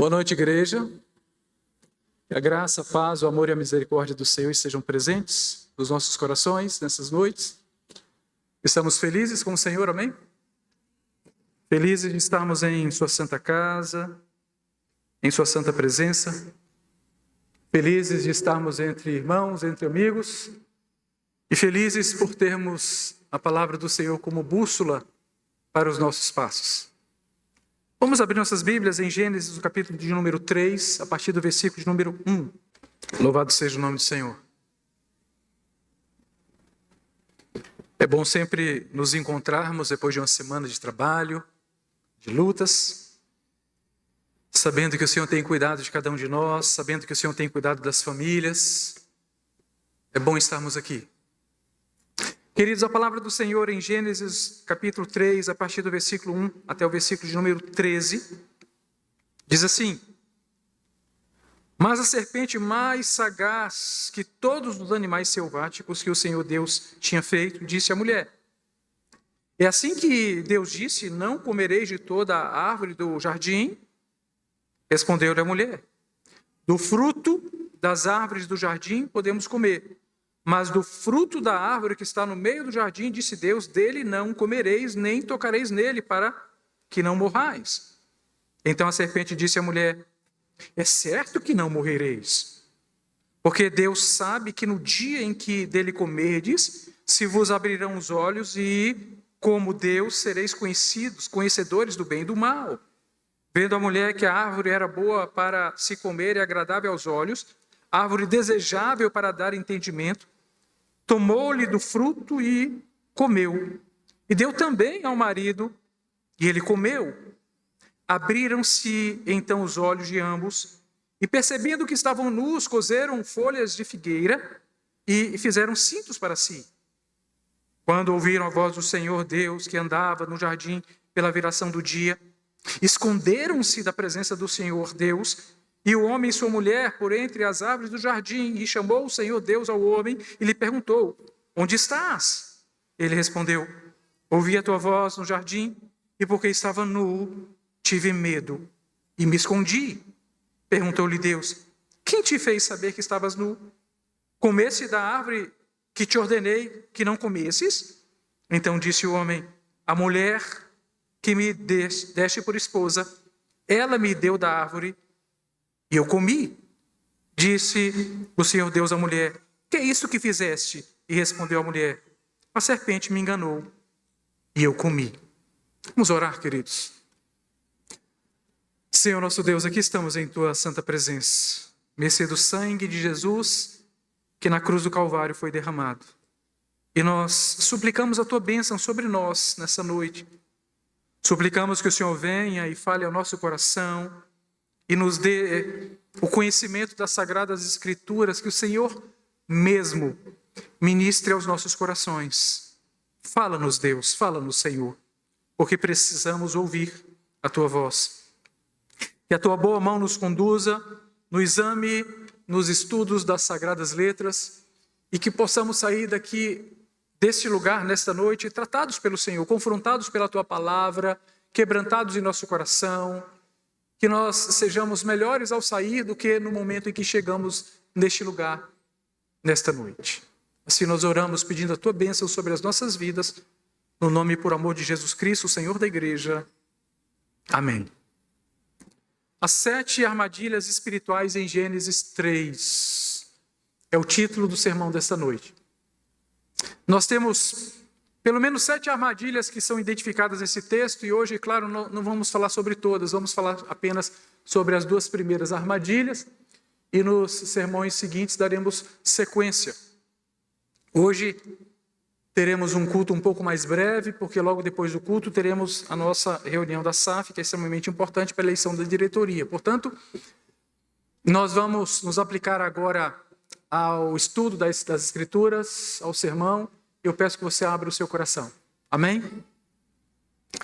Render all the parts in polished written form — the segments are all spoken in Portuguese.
Boa noite, igreja. Que a graça, a paz, o amor e a misericórdia do Senhor estejam presentes nos nossos corações nessas noites. Estamos felizes com o Senhor, amém? Felizes de estarmos em sua santa casa, em sua santa presença. Felizes de estarmos entre irmãos, entre amigos. E felizes por termos a palavra do Senhor como bússola para os nossos passos. Vamos abrir nossas Bíblias em Gênesis, no capítulo de número 3, a partir do versículo de número 1. Louvado seja o nome do Senhor. É bom sempre nos encontrarmos depois de uma semana de trabalho, de lutas, sabendo que o Senhor tem cuidado de cada um de nós, sabendo que o Senhor tem cuidado das famílias. É bom estarmos aqui. Queridos, a palavra do Senhor em Gênesis capítulo 3, a partir do versículo 1 até o versículo de número 13, diz assim: Mas a serpente mais sagaz que todos os animais selváticos que o Senhor Deus tinha feito, disse à mulher: É assim que Deus disse, não comereis de toda a árvore do jardim? Respondeu-lhe a mulher: Do fruto das árvores do jardim podemos comer. Mas do fruto da árvore que está no meio do jardim, disse Deus, dele não comereis, nem tocareis nele, para que não morrais. Então a serpente disse à mulher: É certo que não morrereis, porque Deus sabe que no dia em que dele comerdes, se vos abrirão os olhos e, como Deus, sereis conhecedores do bem e do mal. Vendo a mulher que a árvore era boa para se comer e agradável aos olhos, árvore desejável para dar entendimento, tomou-lhe do fruto e comeu. E deu também ao marido, e ele comeu. Abriram-se então os olhos de ambos, e percebendo que estavam nus, coseram folhas de figueira e fizeram cintos para si. Quando ouviram a voz do Senhor Deus, que andava no jardim pela viração do dia, esconderam-se da presença do Senhor Deus, e o homem e sua mulher por entre as árvores do jardim, e chamou o Senhor Deus ao homem e lhe perguntou: Onde estás? Ele respondeu: Ouvi a tua voz no jardim, e porque estava nu, tive medo e me escondi. Perguntou-lhe Deus: Quem te fez saber que estavas nu? Comeste da árvore que te ordenei que não comesses? Então disse o homem: A mulher que me deste por esposa, ela me deu da árvore e eu comi. Disse o Senhor Deus à mulher: Que é isso que fizeste? E respondeu a mulher: A serpente me enganou e eu comi. Vamos orar, queridos. Senhor nosso Deus, aqui estamos em tua santa presença, mercê do sangue de Jesus que na cruz do Calvário foi derramado. E nós suplicamos a tua bênção sobre nós nessa noite. Suplicamos que o Senhor venha e fale ao nosso coração e nos dê o conhecimento das Sagradas Escrituras, que o Senhor mesmo ministre aos nossos corações. Fala-nos, Deus, fala-nos, Senhor, porque precisamos ouvir a tua voz. Que a tua boa mão nos conduza no exame, nos estudos das Sagradas Letras, e que possamos sair deste lugar nesta noite tratados pelo Senhor, confrontados pela tua palavra, quebrantados em nosso coração, que nós sejamos melhores ao sair do que no momento em que chegamos neste lugar, nesta noite. Assim nós oramos pedindo a tua bênção sobre as nossas vidas, no nome e por amor de Jesus Cristo, o Senhor da igreja. Amém. As 7 armadilhas espirituais em Gênesis 3 é o título do sermão desta noite. Nós temos pelo menos 7 armadilhas que são identificadas nesse texto, e hoje, claro, não vamos falar sobre todas, vamos falar apenas sobre as 2 primeiras armadilhas, e nos sermões seguintes daremos sequência. Hoje teremos um culto um pouco mais breve, porque logo depois do culto teremos a nossa reunião da SAF, que é extremamente importante para a eleição da diretoria. Portanto, nós vamos nos aplicar agora ao estudo das Escrituras, ao sermão. Eu peço que você abra o seu coração. Amém?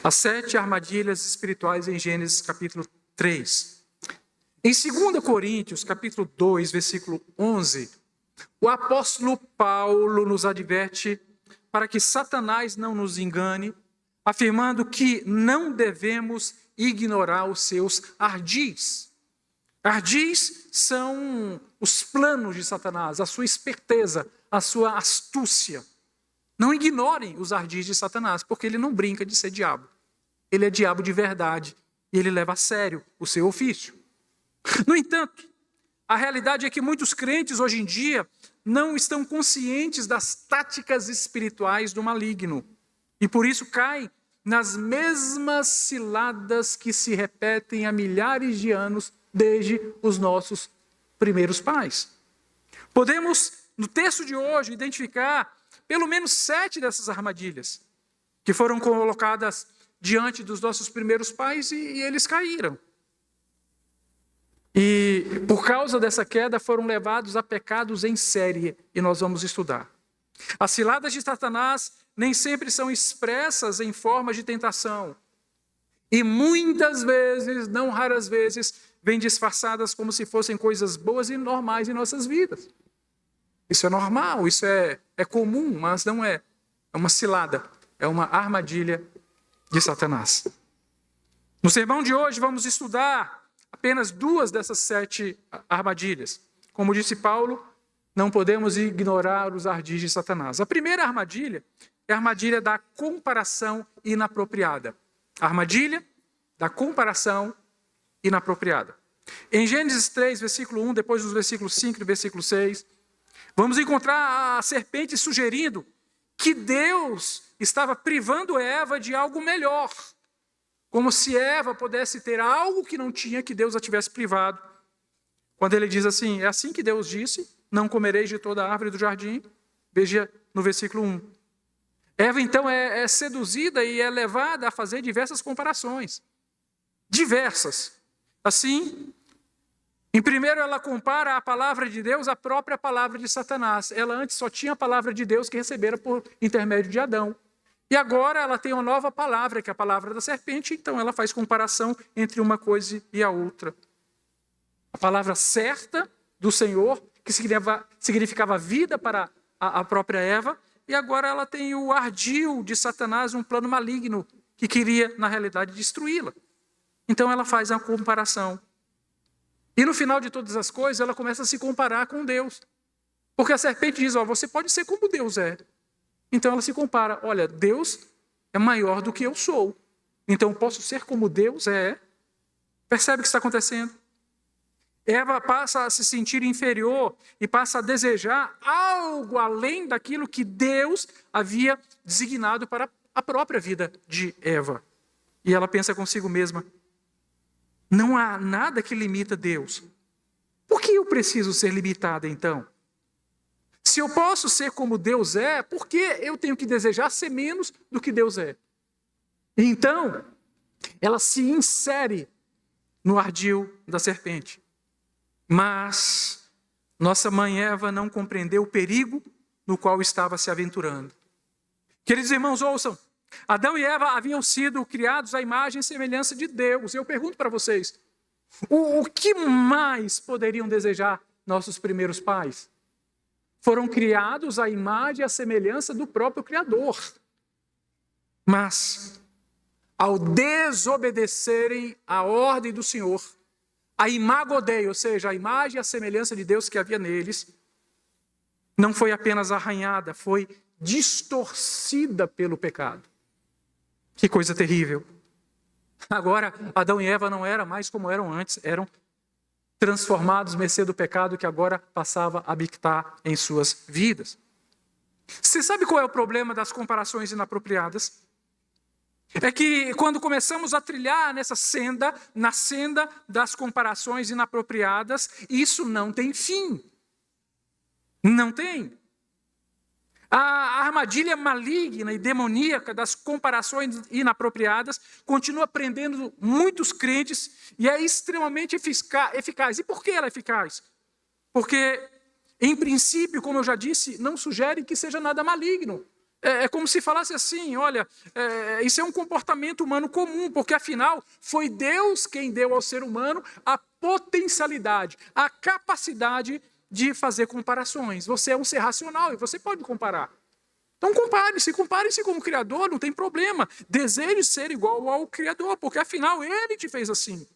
As 7 armadilhas espirituais em Gênesis capítulo 3. Em 2 Coríntios, capítulo 2, versículo 11, o apóstolo Paulo nos adverte para que Satanás não nos engane, afirmando que não devemos ignorar os seus ardis. Ardis são os planos de Satanás, a sua esperteza, a sua astúcia. Não ignorem os ardis de Satanás, porque ele não brinca de ser diabo. Ele é diabo de verdade e ele leva a sério o seu ofício. No entanto, a realidade é que muitos crentes hoje em dia não estão conscientes das táticas espirituais do maligno e por isso caem nas mesmas ciladas que se repetem há milhares de anos desde os nossos primeiros pais. Podemos, no texto de hoje, identificar pelo menos 7 dessas armadilhas que foram colocadas diante dos nossos primeiros pais e eles caíram. E por causa dessa queda foram levados a pecados em série, e nós vamos estudar. As ciladas de Satanás nem sempre são expressas em forma de tentação. E muitas vezes, não raras vezes, vêm disfarçadas como se fossem coisas boas e normais em nossas vidas. Isso é normal, isso é comum, mas não é. É uma cilada, é uma armadilha de Satanás. No sermão de hoje vamos estudar apenas 2 dessas 7 armadilhas. Como disse Paulo, não podemos ignorar os ardis de Satanás. A primeira armadilha é a armadilha da comparação inapropriada. A armadilha da comparação inapropriada. Em Gênesis 3, versículo 1, depois dos versículos 5 e versículo 6, vamos encontrar a serpente sugerindo que Deus estava privando Eva de algo melhor. Como se Eva pudesse ter algo que não tinha, que Deus a tivesse privado. Quando ele diz assim, é assim que Deus disse, não comereis de toda a árvore do jardim. Veja no versículo 1. Eva então é seduzida e é levada a fazer diversas comparações. Diversas. Assim, em primeiro ela compara a palavra de Deus à própria palavra de Satanás. Ela antes só tinha a palavra de Deus que recebera por intermédio de Adão. E agora ela tem uma nova palavra, que é a palavra da serpente, então ela faz comparação entre uma coisa e a outra. A palavra certa do Senhor, que significava vida para a própria Eva, e agora ela tem o ardil de Satanás, um plano maligno, que queria, na realidade, destruí-la. Então ela faz a comparação. E no final de todas as coisas, ela começa a se comparar com Deus. Porque a serpente diz, você pode ser como Deus é. Então ela se compara, olha, Deus é maior do que eu sou. Então eu posso ser como Deus é. Percebe o que está acontecendo? Eva passa a se sentir inferior e passa a desejar algo além daquilo que Deus havia designado para a própria vida de Eva. E ela pensa consigo mesma, não há nada que limita Deus. Por que eu preciso ser limitada então? Se eu posso ser como Deus é, por que eu tenho que desejar ser menos do que Deus é? Então, ela se insere no ardil da serpente. Mas nossa mãe Eva não compreendeu o perigo no qual estava se aventurando. Queridos irmãos, ouçam. Adão e Eva haviam sido criados à imagem e semelhança de Deus. Eu pergunto para vocês, o que mais poderiam desejar nossos primeiros pais? Foram criados à imagem e à semelhança do próprio Criador. Mas, ao desobedecerem a ordem do Senhor, a imago Dei, ou seja, a imagem e a semelhança de Deus que havia neles, não foi apenas arranhada, foi distorcida pelo pecado. Que coisa terrível. Agora, Adão e Eva não eram mais como eram antes, eram transformados mercê do pecado que agora passava a habitar em suas vidas. Você sabe qual é o problema das comparações inapropriadas? É que quando começamos a trilhar na senda das comparações inapropriadas, isso não tem fim. Não tem. A armadilha maligna e demoníaca das comparações inapropriadas continua prendendo muitos crentes e é extremamente eficaz. E por que ela é eficaz? Porque, em princípio, como eu já disse, não sugere que seja nada maligno. É como se falasse assim, olha, isso é um comportamento humano comum, porque afinal foi Deus quem deu ao ser humano a potencialidade, a capacidade de fazer comparações. Você é um ser racional e você pode comparar. Então compare-se com o Criador, não tem problema. Deseje ser igual ao Criador, porque afinal Ele te fez assim.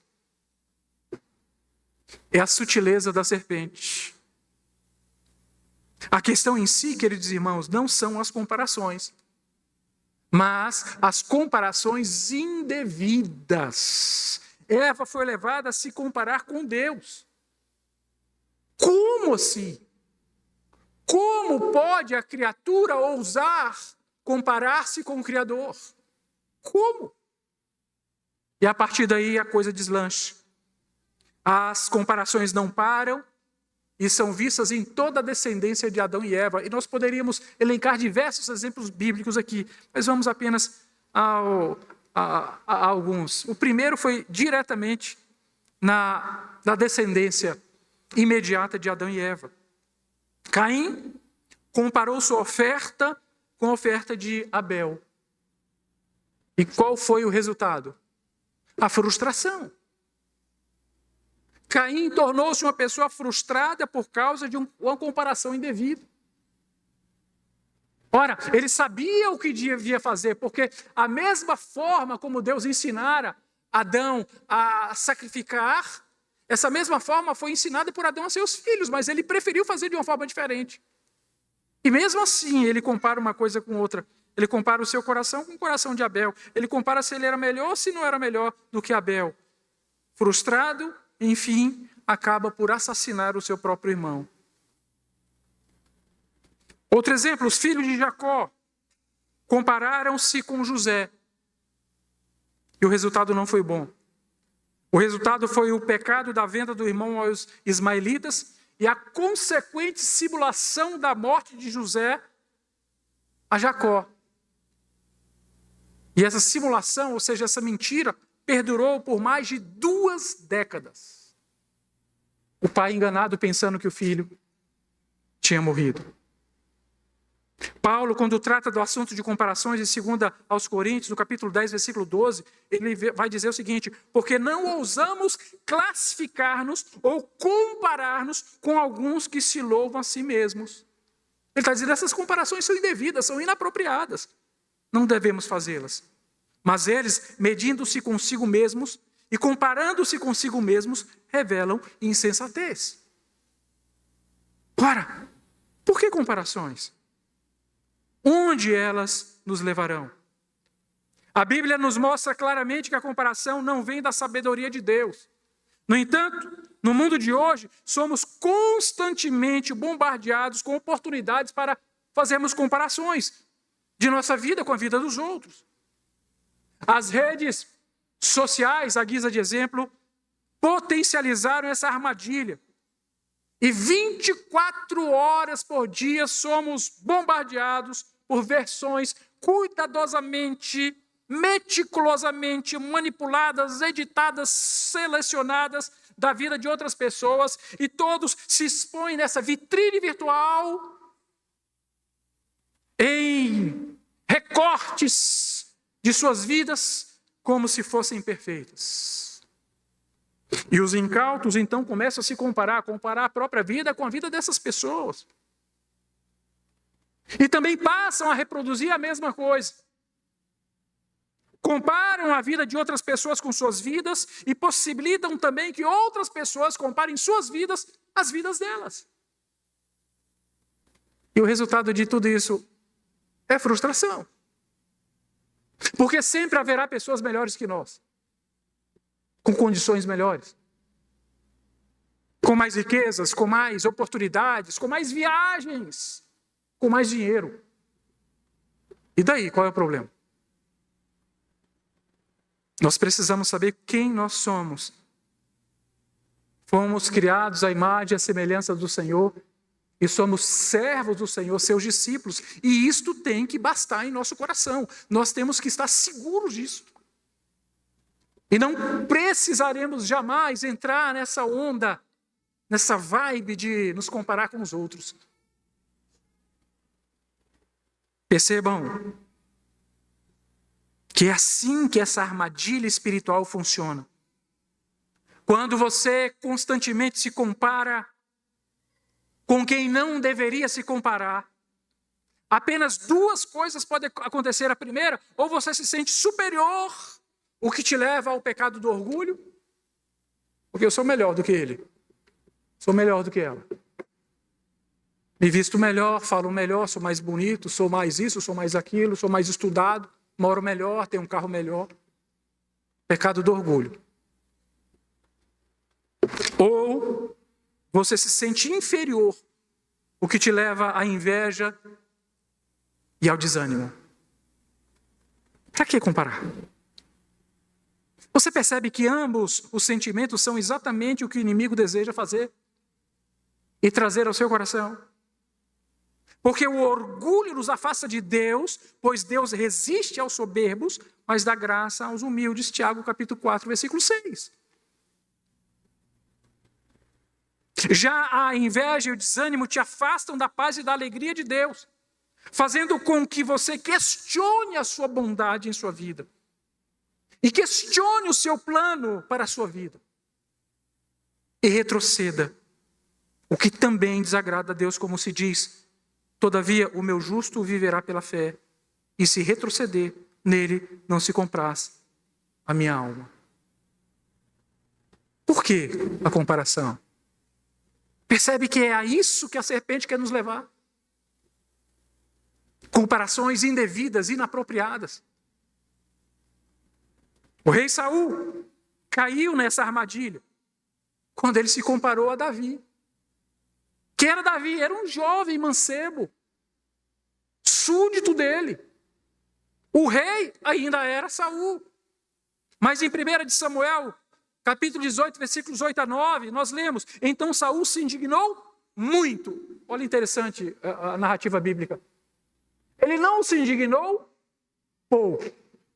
É a sutileza da serpente. A questão em si, queridos irmãos, não são as comparações, mas as comparações indevidas. Eva foi levada a se comparar com Deus. Como assim? Como pode a criatura ousar comparar-se com o Criador? Como? E a partir daí a coisa deslancha. As comparações não param e são vistas em toda a descendência de Adão e Eva. E nós poderíamos elencar diversos exemplos bíblicos aqui, mas vamos apenas a alguns. O primeiro foi diretamente na descendência imediata de Adão e Eva. Caim comparou sua oferta com a oferta de Abel. E qual foi o resultado? A frustração. Caim tornou-se uma pessoa frustrada por causa de uma comparação indevida. Ora, ele sabia o que devia fazer, porque a mesma forma como Deus ensinara Adão a sacrificar, essa mesma forma foi ensinada por Adão a seus filhos, mas ele preferiu fazer de uma forma diferente. E mesmo assim, ele compara uma coisa com outra. Ele compara o seu coração com o coração de Abel. Ele compara se ele era melhor ou se não era melhor do que Abel. Frustrado, enfim, acaba por assassinar o seu próprio irmão. Outro exemplo, os filhos de Jacó compararam-se com José. E o resultado não foi bom. O resultado foi o pecado da venda do irmão aos ismaelitas e a consequente simulação da morte de José a Jacó. E essa simulação, ou seja, essa mentira, perdurou por mais de 2 décadas. O pai enganado pensando que o filho tinha morrido. Paulo, quando trata do assunto de comparações, em 2 aos Coríntios, no capítulo 10, versículo 12, ele vai dizer o seguinte: porque não ousamos classificar-nos ou comparar-nos com alguns que se louvam a si mesmos. Ele está dizendo que essas comparações são indevidas, são inapropriadas. Não devemos fazê-las. Mas eles, medindo-se consigo mesmos e comparando-se consigo mesmos, revelam insensatez. Ora, por que comparações? Onde elas nos levarão? A Bíblia nos mostra claramente que a comparação não vem da sabedoria de Deus. No entanto, no mundo de hoje, somos constantemente bombardeados com oportunidades para fazermos comparações de nossa vida com a vida dos outros. As redes sociais, à guisa de exemplo, potencializaram essa armadilha. E 24 horas por dia somos bombardeados por versões cuidadosamente, meticulosamente manipuladas, editadas, selecionadas da vida de outras pessoas, e todos se expõem nessa vitrine virtual em recortes de suas vidas como se fossem perfeitas. E os incautos então começam a se comparar a própria vida com a vida dessas pessoas. E também passam a reproduzir a mesma coisa. Comparam a vida de outras pessoas com suas vidas e possibilitam também que outras pessoas comparem suas vidas às vidas delas. E o resultado de tudo isso é frustração. Porque sempre haverá pessoas melhores que nós, com condições melhores, com mais riquezas, com mais oportunidades, com mais viagens, com mais dinheiro. E daí, qual é o problema? Nós precisamos saber quem nós somos. Fomos criados à imagem e à semelhança do Senhor e somos servos do Senhor, seus discípulos. E isto tem que bastar em nosso coração. Nós temos que estar seguros disso. E não precisaremos jamais entrar nessa onda, nessa vibe de nos comparar com os outros. Percebam que é assim que essa armadilha espiritual funciona. Quando você constantemente se compara com quem não deveria se comparar, apenas 2 coisas podem acontecer. A primeira, ou você se sente superior, o que te leva ao pecado do orgulho, porque eu sou melhor do que ele. Sou melhor do que ela. Me visto melhor, falo melhor, sou mais bonito, sou mais isso, sou mais aquilo, sou mais estudado, moro melhor, tenho um carro melhor. Pecado do orgulho. Ou você se sente inferior, o que te leva à inveja e ao desânimo. Para que comparar? Você percebe que ambos os sentimentos são exatamente o que o inimigo deseja fazer e trazer ao seu coração. Porque o orgulho nos afasta de Deus, pois Deus resiste aos soberbos, mas dá graça aos humildes. Tiago capítulo 4, versículo 6. Já a inveja e o desânimo te afastam da paz e da alegria de Deus, fazendo com que você questione a sua bondade em sua vida. E questione o seu plano para a sua vida. E retroceda, o que também desagrada a Deus, como se diz: todavia o meu justo viverá pela fé, e se retroceder, nele não se compraz a minha alma. Por que a comparação? Percebe que é a isso que a serpente quer nos levar? Comparações indevidas, inapropriadas. O rei Saul caiu nessa armadilha quando ele se comparou a Davi. Quem era Davi? Era um jovem mancebo, súdito dele. O rei ainda era Saul. Mas em 1 de Samuel, capítulo 18, versículos 8 a 9, nós lemos: então Saul se indignou muito. Olha interessante a narrativa bíblica. Ele não se indignou pouco,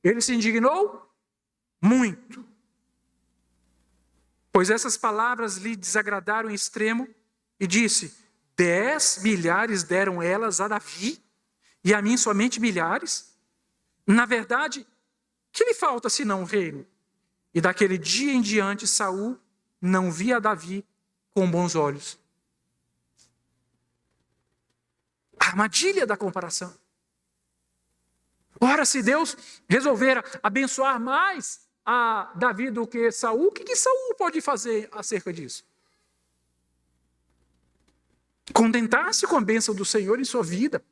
ele se indignou muito. Pois essas palavras lhe desagradaram em extremo, e disse: 10 milhares deram elas a Davi, e a mim somente milhares? Na verdade, que lhe falta senão o reino? E daquele dia em diante, Saul não via Davi com bons olhos. A armadilha da comparação. Ora, se Deus resolver abençoar mais a Davi do que Saul, o que Saul pode fazer acerca disso? Contentar-se com a bênção do Senhor em sua vida.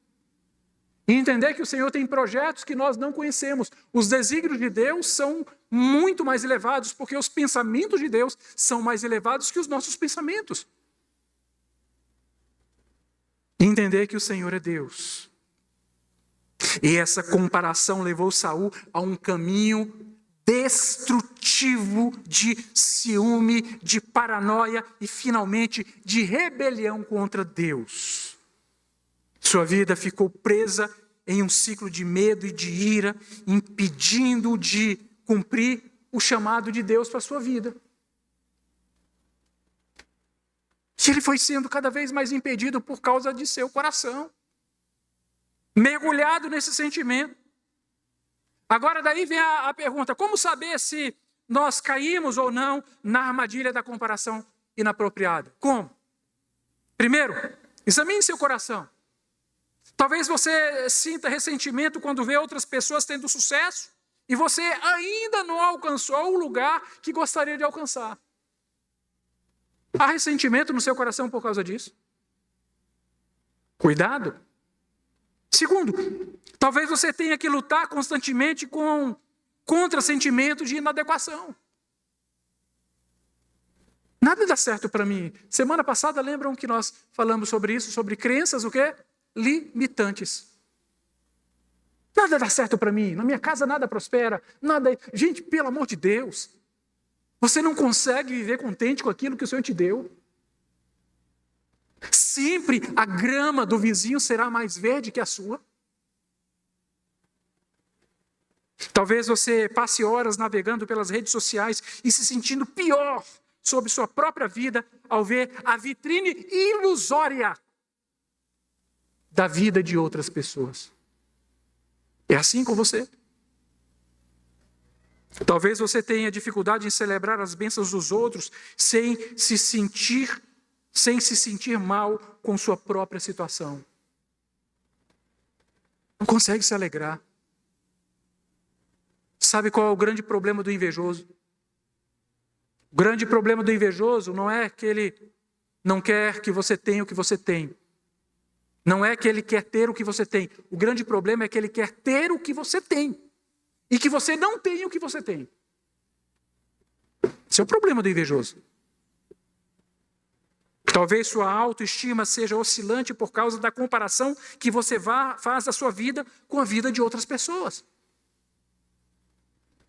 E entender que o Senhor tem projetos que nós não conhecemos. Os desígnios de Deus são muito mais elevados, porque os pensamentos de Deus são mais elevados que os nossos pensamentos. E entender que o Senhor é Deus. E essa comparação levou Saul a um caminho destrutivo de ciúme, de paranoia e, finalmente, de rebelião contra Deus. Sua vida ficou presa em um ciclo de medo e de ira, impedindo-o de cumprir o chamado de Deus para a sua vida. E ele foi sendo cada vez mais impedido por causa de seu coração, mergulhado nesse sentimento. Agora daí vem a pergunta: como saber se nós caímos ou não na armadilha da comparação inapropriada? Como? Primeiro, examine seu coração. Talvez você sinta ressentimento quando vê outras pessoas tendo sucesso e você ainda não alcançou o lugar que gostaria de alcançar. Há ressentimento no seu coração por causa disso? Cuidado. Segundo, talvez você tenha que lutar constantemente contra sentimentos de inadequação. Nada dá certo para mim. Semana passada, lembram que nós falamos sobre isso, sobre crenças, o quê? Limitantes. Nada dá certo para mim. Na minha casa nada prospera. Nada. Gente, pelo amor de Deus, você não consegue viver contente com aquilo que o Senhor te deu? Sempre a grama do vizinho será mais verde que a sua. Talvez você passe horas navegando pelas redes sociais e se sentindo pior sobre sua própria vida ao ver a vitrine ilusória da vida de outras pessoas. É assim com você? Talvez você tenha dificuldade em celebrar as bênçãos dos outros sem se sentir mal com sua própria situação. Não consegue se alegrar. Sabe qual é o grande problema do invejoso? O grande problema do invejoso não é que ele não quer que você tenha o que você tem. Não é que ele quer ter o que você tem. O grande problema é que ele quer ter o que você tem. E que você não tem o que você tem. Esse é o problema do invejoso. Talvez sua autoestima seja oscilante por causa da comparação que você faz da sua vida com a vida de outras pessoas.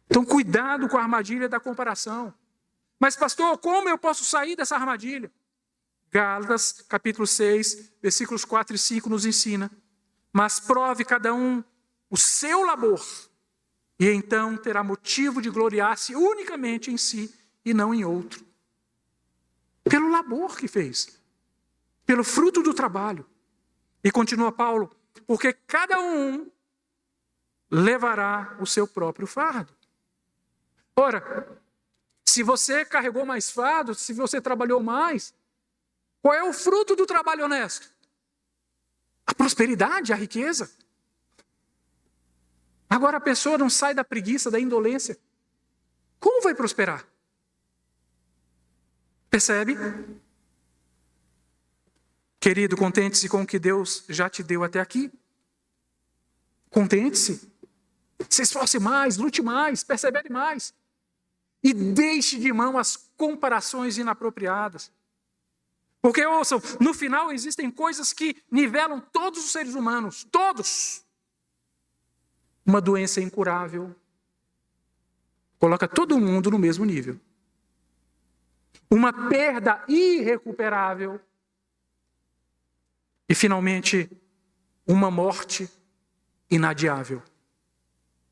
Então, cuidado com a armadilha da comparação. Mas, pastor, como eu posso sair dessa armadilha? Gálatas, capítulo 6, versículos 4 e 5 nos ensina. Mas prove cada um o seu labor, e então terá motivo de gloriar-se unicamente em si e não em outro. Pelo labor que fez, pelo fruto do trabalho. E continua Paulo, porque cada um levará o seu próprio fardo. Ora, se você carregou mais fardo, se você trabalhou mais, qual é o fruto do trabalho honesto? A prosperidade, a riqueza. Agora a pessoa não sai da preguiça, da indolência. Como vai prosperar? Percebe? Querido, contente-se com o que Deus já te deu até aqui. Contente-se. Se esforce mais, lute mais, persevere mais. E deixe de mão as comparações inapropriadas. Porque, ouçam, no final existem coisas que nivelam todos os seres humanos, todos. Uma doença incurável coloca todo mundo no mesmo nível. Uma perda irrecuperável. E, finalmente, uma morte inadiável.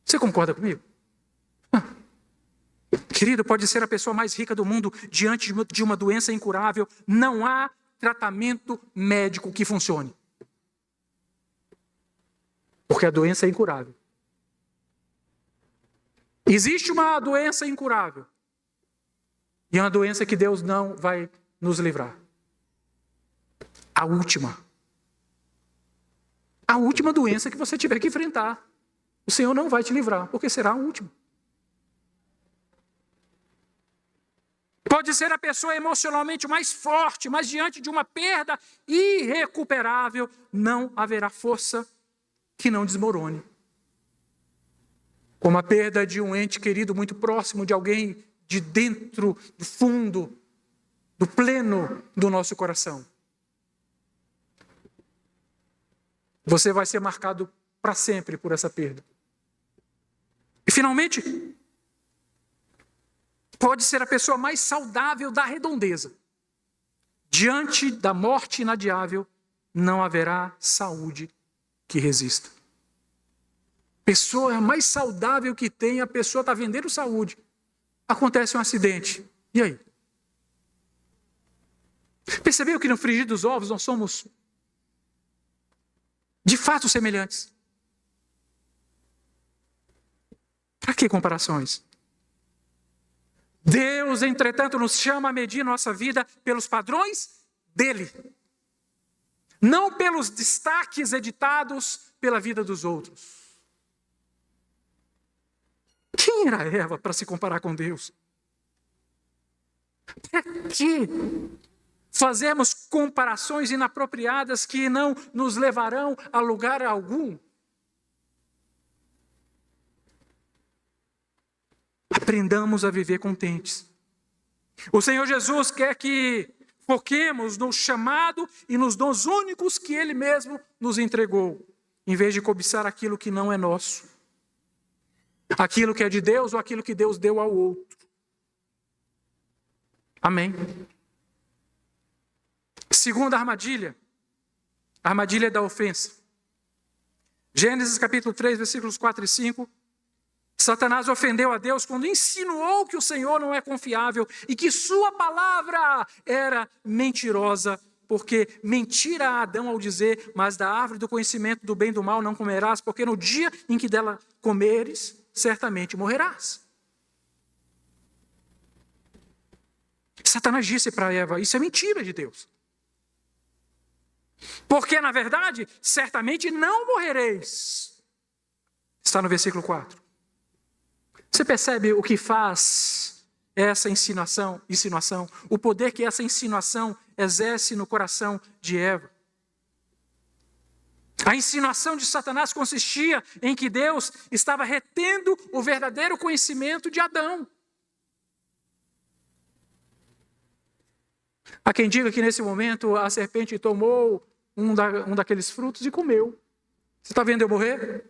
Você concorda comigo? Querido, pode ser a pessoa mais rica do mundo diante de uma doença incurável. Não há tratamento médico que funcione. Porque a doença é incurável. Existe uma doença incurável. E é uma doença que Deus não vai nos livrar. A última. A última doença que você tiver que enfrentar. O Senhor não vai te livrar, porque será a última. Pode ser a pessoa emocionalmente mais forte, mas diante de uma perda irrecuperável, não haverá força que não desmorone. Como a perda de um ente querido muito próximo, de alguém de dentro, do fundo, do pleno do nosso coração. Você vai ser marcado para sempre por essa perda. E finalmente, pode ser a pessoa mais saudável da redondeza. Diante da morte inadiável, não haverá saúde que resista. Pessoa mais saudável que tem, a pessoa está vendendo saúde. Acontece um acidente. E aí? Percebeu que no frigir dos ovos nós somos de fato semelhantes? Para que comparações? Deus, entretanto, nos chama a medir nossa vida pelos padrões dele. Não pelos destaques editados pela vida dos outros. Quem era Eva para se comparar com Deus? Para que fazemos comparações inapropriadas que não nos levarão a lugar algum? Aprendamos a viver contentes. O Senhor Jesus quer que foquemos no chamado e nos dons únicos que Ele mesmo nos entregou, em vez de cobiçar aquilo que não é nosso. Aquilo que é de Deus ou aquilo que Deus deu ao outro. Amém. Segunda armadilha. A armadilha da ofensa. Gênesis capítulo 3, versículos 4 e 5. Satanás ofendeu a Deus quando insinuou que o Senhor não é confiável e que sua palavra era mentirosa, porque mentira a Adão ao dizer, mas da árvore do conhecimento do bem e do mal não comerás, porque no dia em que dela comeres, certamente morrerás. Satanás disse para Eva, isso é mentira de Deus. Porque, na verdade, certamente não morrereis. Está no versículo 4. Você percebe o que faz essa insinuação, o poder que essa insinuação exerce no coração de Eva. A insinuação de Satanás consistia em que Deus estava retendo o verdadeiro conhecimento de Adão. Há quem diga que nesse momento a serpente tomou um daqueles frutos e comeu. Você está vendo eu morrer?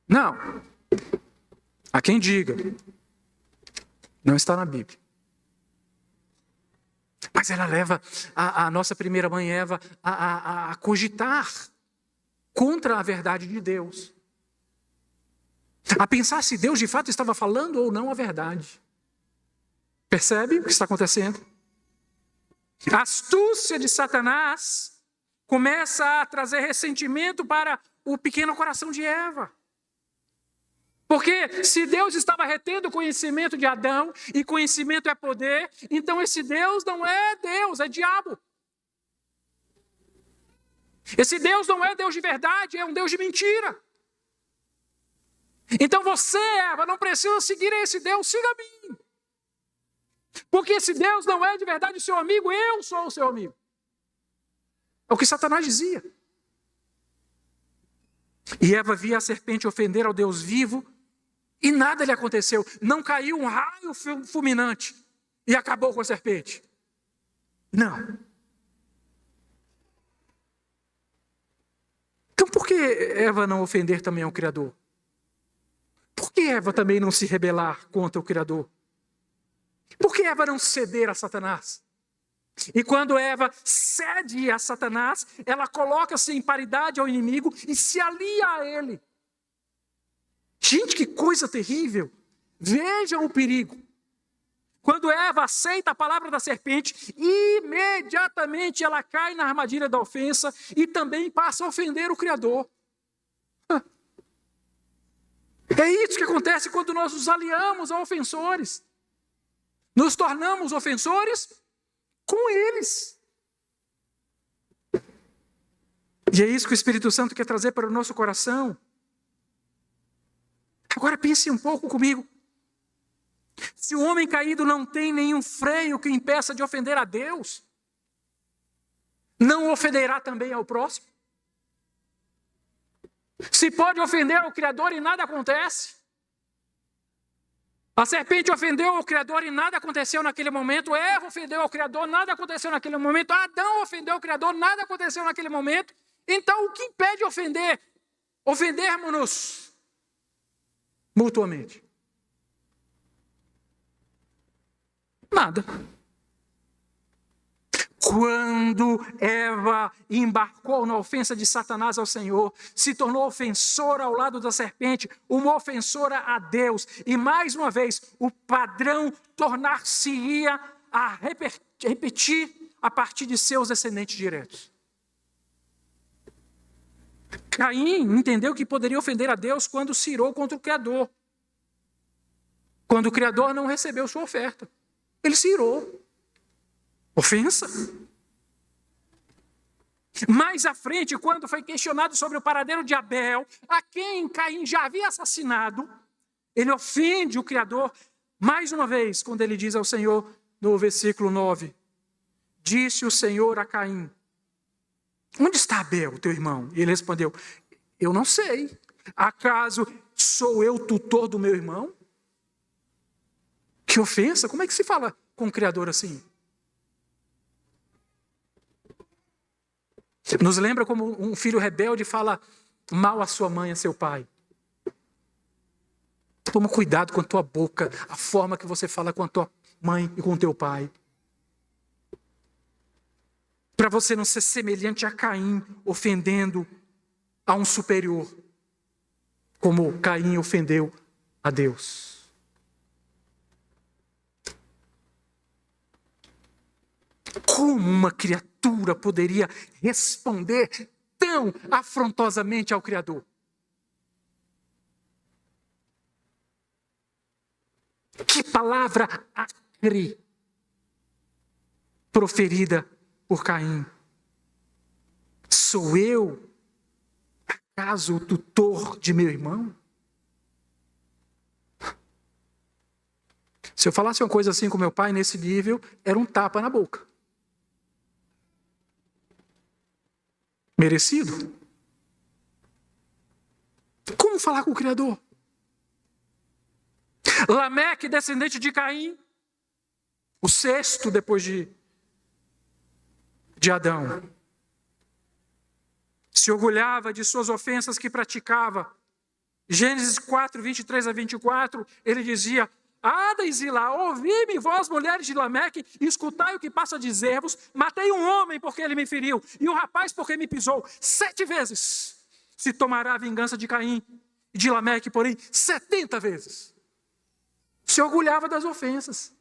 Não. Há quem diga. Não está na Bíblia. Mas ela leva a nossa primeira mãe Eva a cogitar contra a verdade de Deus. A pensar se Deus de fato estava falando ou não a verdade. Percebe o que está acontecendo? A astúcia de Satanás começa a trazer ressentimento para o pequeno coração de Eva. Porque se Deus estava retendo o conhecimento de Adão, e conhecimento é poder, então esse Deus não é Deus, é diabo. Esse Deus não é Deus de verdade, é um Deus de mentira. Então você, Eva, não precisa seguir esse Deus, siga a mim. Porque esse Deus não é de verdade o seu amigo, eu sou o seu amigo. É o que Satanás dizia. E Eva via a serpente ofender ao Deus vivo e nada lhe aconteceu. Não caiu um raio fulminante e acabou com a serpente. Não. Então por que Eva não ofender também ao Criador? Por que Eva também não se rebelar contra o Criador? Por que Eva não ceder a Satanás? E quando Eva cede a Satanás, ela coloca-se em paridade ao inimigo e se alia a ele. Gente, que coisa terrível! Vejam o perigo. Quando Eva aceita a palavra da serpente, imediatamente ela cai na armadilha da ofensa e também passa a ofender o Criador. É isso que acontece quando nós nos aliamos a ofensores. Nos tornamos ofensores com eles. E é isso que o Espírito Santo quer trazer para o nosso coração. Agora pense um pouco comigo. Se o homem caído não tem nenhum freio que o impeça de ofender a Deus, não ofenderá também ao próximo? Se pode ofender ao Criador e nada acontece. A serpente ofendeu ao Criador e nada aconteceu naquele momento. Eva ofendeu ao Criador, nada aconteceu naquele momento. Adão ofendeu ao Criador, nada aconteceu naquele momento. Então, o que impede ofender? Ofendermos-nos mutuamente. Nada. Quando Eva embarcou na ofensa de Satanás ao Senhor, se tornou ofensora ao lado da serpente, uma ofensora a Deus. E mais uma vez, o padrão tornar-se-ia a repetir a partir de seus descendentes diretos. Caim entendeu que poderia ofender a Deus quando se irou contra o Criador. Quando o Criador não recebeu sua oferta. Ele se irou. Ofensa. Mais à frente, quando foi questionado sobre o paradeiro de Abel, a quem Caim já havia assassinado, ele ofende o Criador mais uma vez, quando ele diz ao Senhor, no versículo 9, disse o Senhor a Caim, onde está Abel, teu irmão? E ele respondeu, eu não sei. Acaso sou eu tutor do meu irmão? Que ofensa, como é que se fala com o Criador assim? Nos lembra como um filho rebelde fala mal a sua mãe, a seu pai. Toma cuidado com a tua boca, a forma que você fala com a tua mãe e com o teu pai. Para você não ser semelhante a Caim, ofendendo a um superior, como Caim ofendeu a Deus. Como uma criatura poderia responder tão afrontosamente ao Criador? Que palavra acre proferida por Caim. Sou eu, acaso, o tutor de meu irmão? Se eu falasse uma coisa assim com meu pai, nesse nível, era um tapa na boca. Merecido. Como falar com o Criador? Lameque, descendente de Caim, o sexto depois de Adão, se orgulhava de suas ofensas que praticava. Gênesis 4, 23 a 24, ele dizia: Ada e Zilá, ouvi-me, vós, mulheres de Lameque, e escutai o que passa a dizer-vos. Matei um homem porque ele me feriu, e um rapaz porque me pisou. 7 vezes se tomará a vingança de Caim e de Lameque, porém 70 vezes. Se orgulhava das ofensas.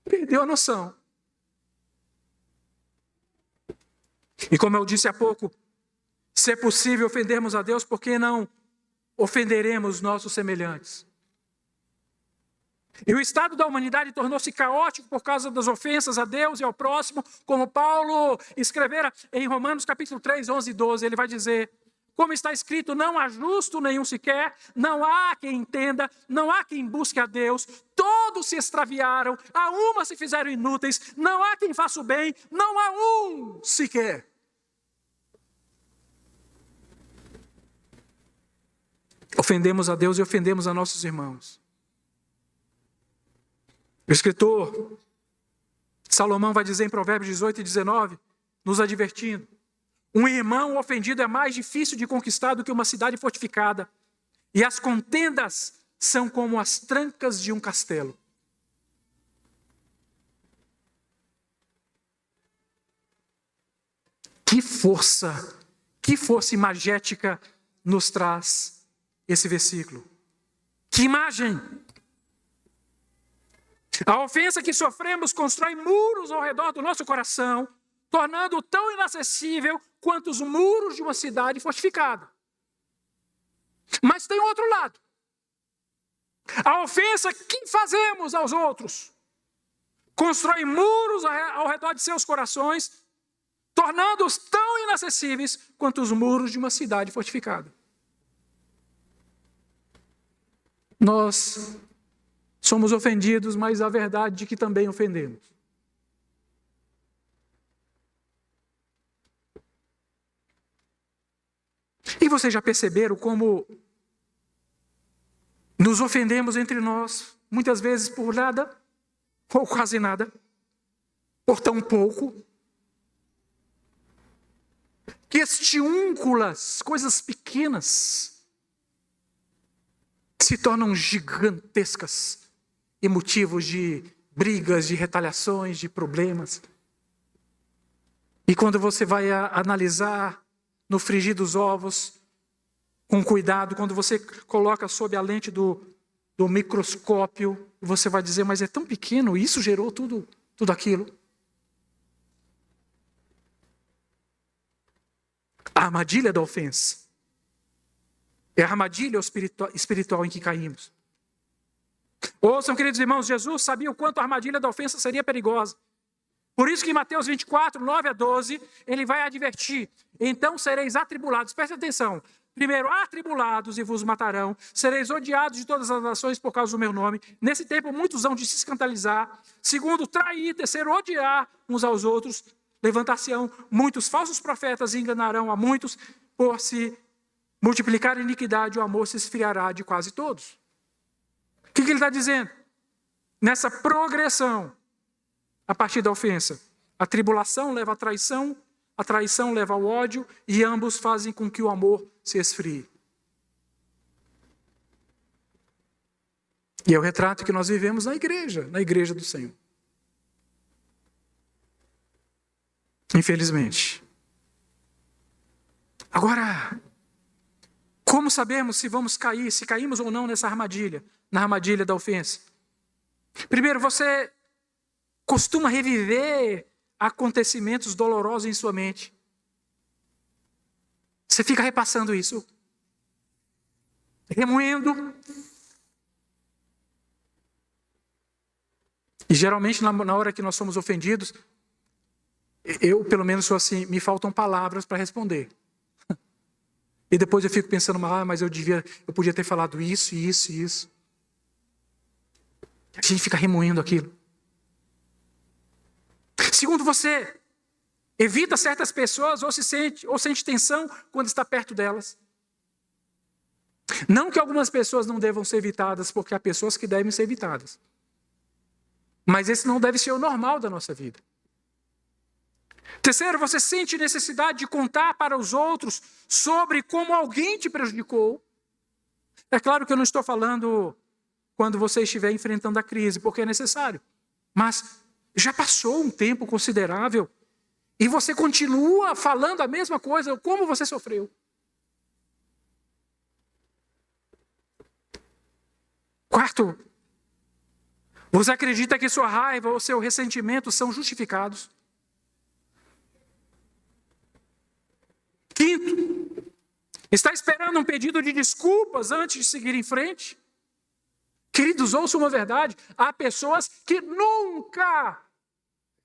Perdeu a noção. E como eu disse há pouco, se é possível ofendermos a Deus, por que não ofenderemos nossos semelhantes? E o estado da humanidade tornou-se caótico por causa das ofensas a Deus e ao próximo, como Paulo escrevera em Romanos capítulo 3, 11 e 12. Ele vai dizer: como está escrito, não há justo nenhum sequer, não há quem entenda, não há quem busque a Deus, todos se extraviaram, a uma se fizeram inúteis, não há quem faça o bem, não há um sequer. Ofendemos a Deus e ofendemos a nossos irmãos. O escritor Salomão vai dizer em Provérbios 18 e 19, nos advertindo: um irmão ofendido é mais difícil de conquistar do que uma cidade fortificada, e as contendas são como as trancas de um castelo. Que força imagética nos traz esse versículo. Que imagem! A ofensa que sofremos constrói muros ao redor do nosso coração, tornando-o tão inacessível quanto os muros de uma cidade fortificada. Mas tem outro lado. A ofensa que fazemos aos outros constrói muros ao redor de seus corações, tornando-os tão inacessíveis quanto os muros de uma cidade fortificada. Nós somos ofendidos, mas a verdade é que também ofendemos. E vocês já perceberam como nos ofendemos entre nós, muitas vezes por nada, ou quase nada, por tão pouco? Questiúnculas, coisas pequenas, se tornam gigantescas e motivos de brigas, de retaliações, de problemas. E quando você vai analisar no frigir dos ovos, com cuidado, quando você coloca sob a lente do microscópio, você vai dizer: mas é tão pequeno, isso gerou tudo aquilo. A armadilha da ofensa é a armadilha espiritual em que caímos. Ouçam, queridos irmãos, Jesus sabia o quanto a armadilha da ofensa seria perigosa. Por isso que em Mateus 24, 9 a 12, ele vai advertir: então sereis atribulados. Preste atenção. Primeiro, atribulados e vos matarão. Sereis odiados de todas as nações por causa do meu nome. Nesse tempo, muitos hão de se escandalizar. Segundo, trair. Terceiro, odiar uns aos outros. Levantar-se-ão muitos falsos profetas e enganarão a muitos. Por se multiplicar a iniquidade, o amor se esfriará de quase todos. O que ele está dizendo? Nessa progressão, a partir da ofensa, a tribulação leva à traição, a traição leva ao ódio, e ambos fazem com que o amor se esfrie. E é o retrato que nós vivemos na igreja do Senhor. Infelizmente. Agora, como sabemos se vamos cair, se caímos ou não nessa armadilha, na armadilha da ofensa? Primeiro, você costuma reviver acontecimentos dolorosos em sua mente. Você fica repassando isso, remoendo. E geralmente na hora que nós somos ofendidos, eu pelo menos sou assim, me faltam palavras para responder. E depois eu fico pensando: mas eu podia ter falado isso, isso e isso. A gente fica remoendo aquilo. Segundo, você evita certas pessoas ou sente tensão quando está perto delas. Não que algumas pessoas não devam ser evitadas, porque há pessoas que devem ser evitadas. Mas esse não deve ser o normal da nossa vida. Terceiro, você sente necessidade de contar para os outros sobre como alguém te prejudicou. É claro que eu não estou falando quando você estiver enfrentando a crise, porque é necessário. Mas já passou um tempo considerável e você continua falando a mesma coisa, como você sofreu. Quarto, você acredita que sua raiva ou seu ressentimento são justificados. Quinto, está esperando um pedido de desculpas antes de seguir em frente. Queridos, ouçam uma verdade. Há pessoas que nunca,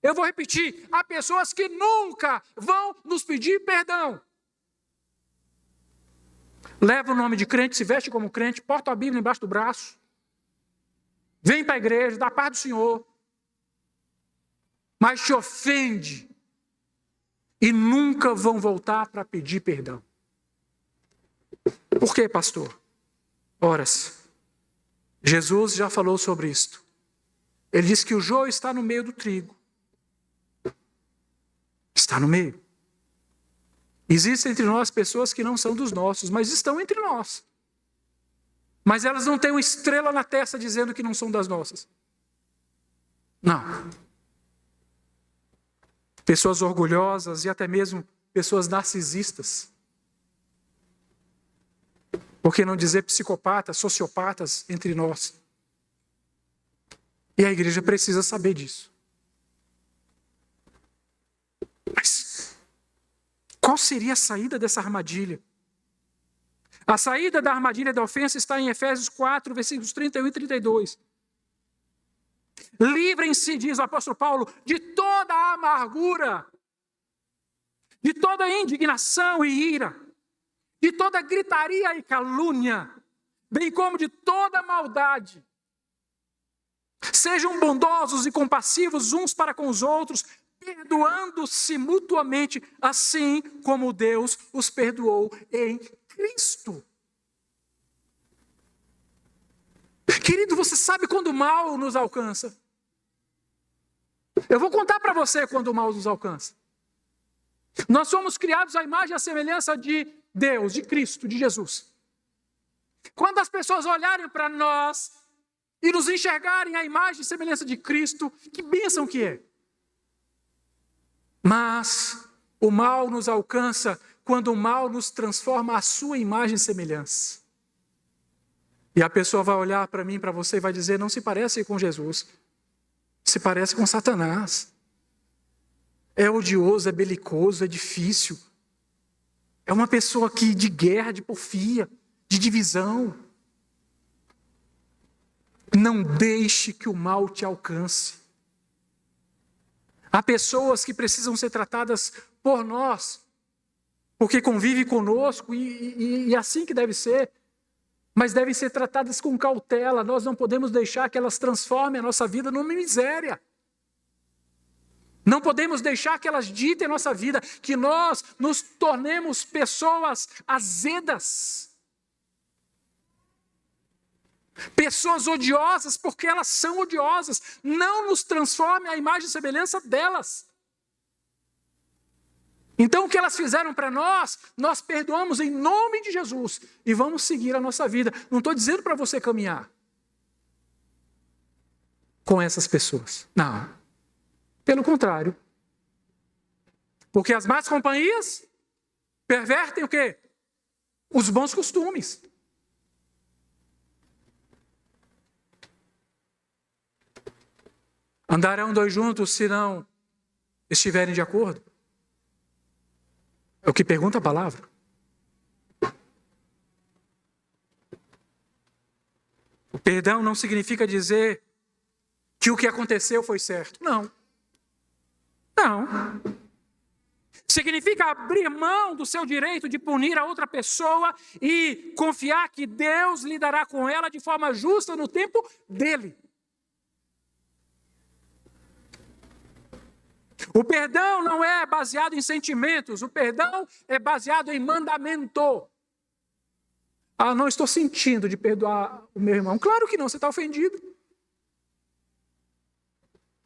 eu vou repetir, há pessoas que nunca vão nos pedir perdão. Leva o nome de crente, se veste como crente, porta a Bíblia embaixo do braço. Vem para a igreja, dá a paz do Senhor. Mas te ofende. E nunca vão voltar para pedir perdão. Por quê, pastor? Ora-se. Jesus já falou sobre isto. Ele disse que o joio está no meio do trigo. Está no meio. Existem entre nós pessoas que não são dos nossos, mas estão entre nós. Mas elas não têm uma estrela na testa dizendo que não são das nossas. Não. Pessoas orgulhosas e até mesmo pessoas narcisistas. Por que não dizer psicopatas, sociopatas entre nós? E a igreja precisa saber disso. Mas qual seria a saída dessa armadilha? A saída da armadilha da ofensa está em Efésios 4, versículos 31 e 32. Livrem-se, diz o apóstolo Paulo, de toda a amargura, de toda a indignação e ira, de toda gritaria e calúnia, bem como de toda maldade. Sejam bondosos e compassivos uns para com os outros, perdoando-se mutuamente, assim como Deus os perdoou em Cristo. Querido, você sabe quando o mal nos alcança? Eu vou contar para você quando o mal nos alcança. Nós somos criados à imagem e à semelhança de Deus, de Cristo, de Jesus. Quando as pessoas olharem para nós e nos enxergarem à imagem e semelhança de Cristo, que bênção que é. Mas o mal nos alcança quando o mal nos transforma à sua imagem e semelhança. E a pessoa vai olhar para mim, para você e vai dizer, não se parece com Jesus. Se parece com Satanás. É odioso, é belicoso, é difícil. É uma pessoa que de guerra, de porfia, de divisão. Não deixe que o mal te alcance. Há pessoas que precisam ser tratadas por nós, porque convive conosco e assim que deve ser, mas devem ser tratadas com cautela. Nós não podemos deixar que elas transformem a nossa vida numa miséria. Não podemos deixar que elas ditem a nossa vida, que nós nos tornemos pessoas azedas. Pessoas odiosas, porque elas são odiosas. Não nos transforme à imagem e semelhança delas. Então o que elas fizeram para nós, nós perdoamos em nome de Jesus e vamos seguir a nossa vida. Não estou dizendo para você caminhar com essas pessoas. Não. Pelo contrário. Porque as más companhias pervertem o quê? Os bons costumes. Andarão dois juntos se não estiverem de acordo? É o que pergunta a palavra. O perdão não significa dizer que o que aconteceu foi certo. Não. Não. Significa abrir mão do seu direito de punir a outra pessoa e confiar que Deus lidará com ela de forma justa no tempo dele. O perdão não é baseado em sentimentos, o perdão é baseado em mandamento. Não estou sentindo de perdoar o meu irmão. Claro que não, você está ofendido.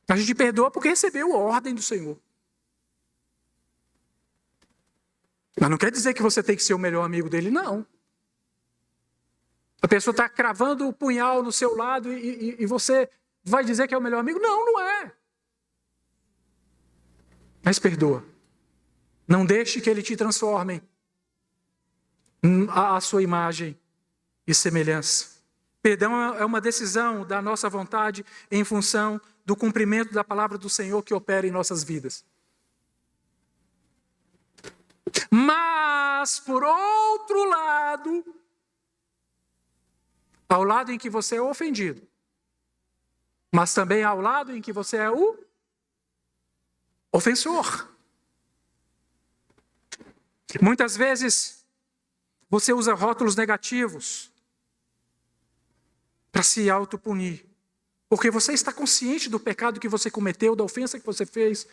A gente perdoa porque recebeu a ordem do Senhor. Mas não quer dizer que você tem que ser o melhor amigo dele, não. A pessoa está cravando o punhal no seu lado e você vai dizer que é o melhor amigo? Não, não é. Mas perdoa. Não deixe que ele te transforme à sua imagem e semelhança. Perdão é uma decisão da nossa vontade em função do cumprimento da palavra do Senhor que opera em nossas vidas. Mas, por outro lado, ao lado em que você é ofendido, mas também ao lado em que você é o ofensor. Muitas vezes, você usa rótulos negativos para se autopunir, porque você está consciente do pecado que você cometeu, da ofensa que você fez.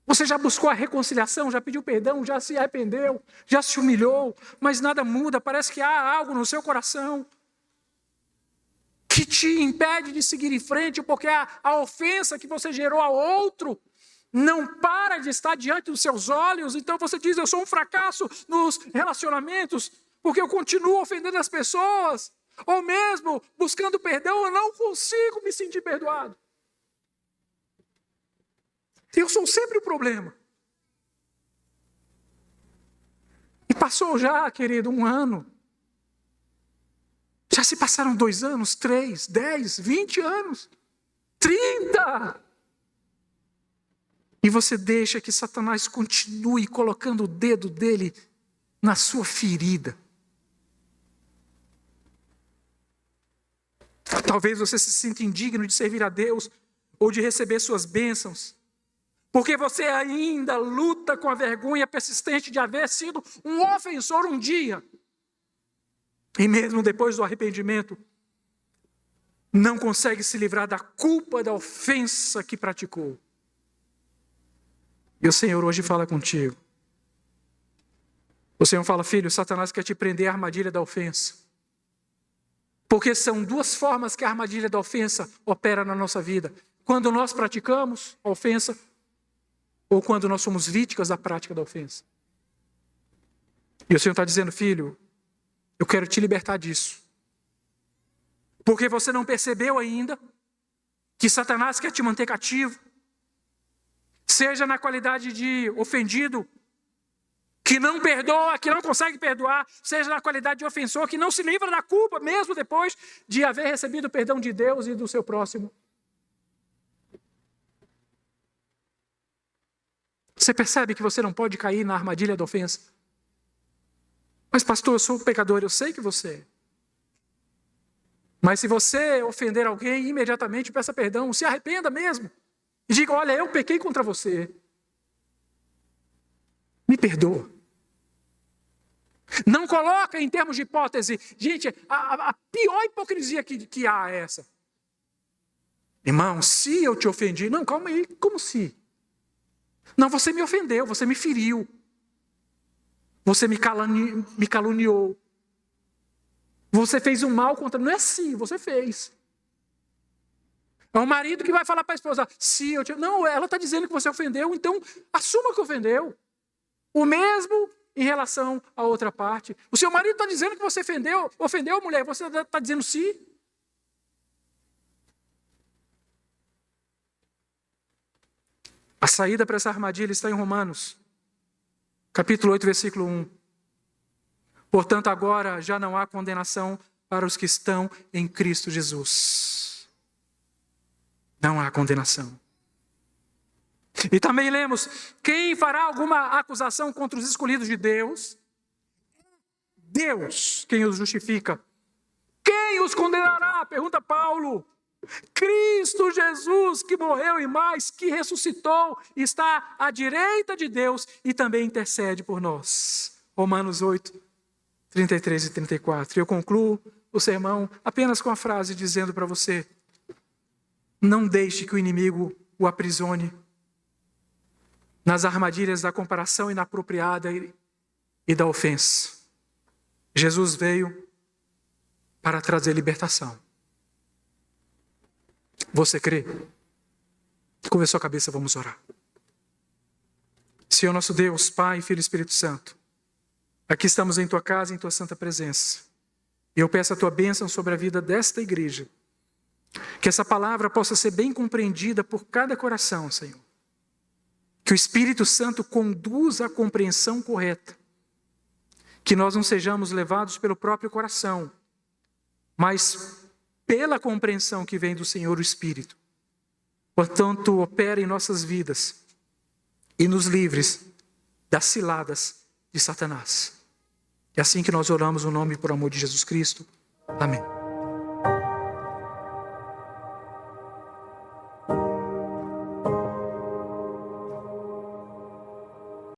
Você já buscou a reconciliação, já pediu perdão, já se arrependeu, já se humilhou, mas nada muda, parece que há algo no seu coração que te impede de seguir em frente, porque a ofensa que você gerou ao outro não para de estar diante dos seus olhos. Então você diz, eu sou um fracasso nos relacionamentos, porque eu continuo ofendendo as pessoas, ou mesmo buscando perdão, eu não consigo me sentir perdoado. Eu sou sempre o problema. E passou já, querido, 1 ano. Já se passaram 2 anos, 3, 10, 20 anos, 30. E você deixa que Satanás continue colocando o dedo dele na sua ferida. Talvez você se sinta indigno de servir a Deus ou de receber suas bênçãos, porque você ainda luta com a vergonha persistente de haver sido um ofensor um dia. E mesmo depois do arrependimento, não consegue se livrar da culpa da ofensa que praticou. E o Senhor hoje fala contigo. O Senhor fala, filho, Satanás quer te prender à armadilha da ofensa. Porque são 2 formas que a armadilha da ofensa opera na nossa vida. Quando nós praticamos a ofensa, ou quando nós somos vítimas da prática da ofensa. E o Senhor está dizendo, filho, eu quero te libertar disso. Porque você não percebeu ainda que Satanás quer te manter cativo. Seja na qualidade de ofendido, que não perdoa, que não consegue perdoar, seja na qualidade de ofensor, que não se livra da culpa, mesmo depois de haver recebido o perdão de Deus e do seu próximo. Você percebe que você não pode cair na armadilha da ofensa? Mas pastor, eu sou um pecador, eu sei que você é. Mas se você ofender alguém, imediatamente peça perdão, se arrependa mesmo. E diga, olha, eu pequei contra você. Me perdoa. Não coloca em termos de hipótese. Gente, a pior hipocrisia que há é essa. Irmão, se eu te ofendi... Não, calma aí, como se? Não, você me ofendeu, você me feriu. Você me caluniou. Você fez um mal contra... Não é se, você fez. É o marido que vai falar para a esposa, se eu te... Não, ela está dizendo que você ofendeu, então assuma que ofendeu. O mesmo em relação à outra parte. O seu marido está dizendo que você ofendeu a mulher, você está dizendo sim. A saída para essa armadilha está em Romanos, capítulo 8, versículo 1. Portanto, agora já não há condenação para os que estão em Cristo Jesus. Não há condenação. E também lemos, quem fará alguma acusação contra os escolhidos de Deus? Deus, quem os justifica. Quem os condenará? Pergunta Paulo. Cristo Jesus, que morreu e mais, que ressuscitou, está à direita de Deus e também intercede por nós. Romanos 8, 33 e 34. E eu concluo o sermão apenas com a frase dizendo para você, não deixe que o inimigo o aprisione nas armadilhas da comparação inapropriada e da ofensa. Jesus veio para trazer libertação. Você crê? Curva a sua cabeça, vamos orar. Senhor nosso Deus, Pai, Filho e Espírito Santo, aqui estamos em Tua casa, em Tua santa presença. E eu peço a Tua bênção sobre a vida desta igreja. Que essa palavra possa ser bem compreendida por cada coração, Senhor. Que o Espírito Santo conduza a compreensão correta. Que nós não sejamos levados pelo próprio coração, mas pela compreensão que vem do Senhor, o Espírito. Portanto, opera em nossas vidas e nos livres das ciladas de Satanás. É assim que nós oramos no nome e por amor de Jesus Cristo. Amém.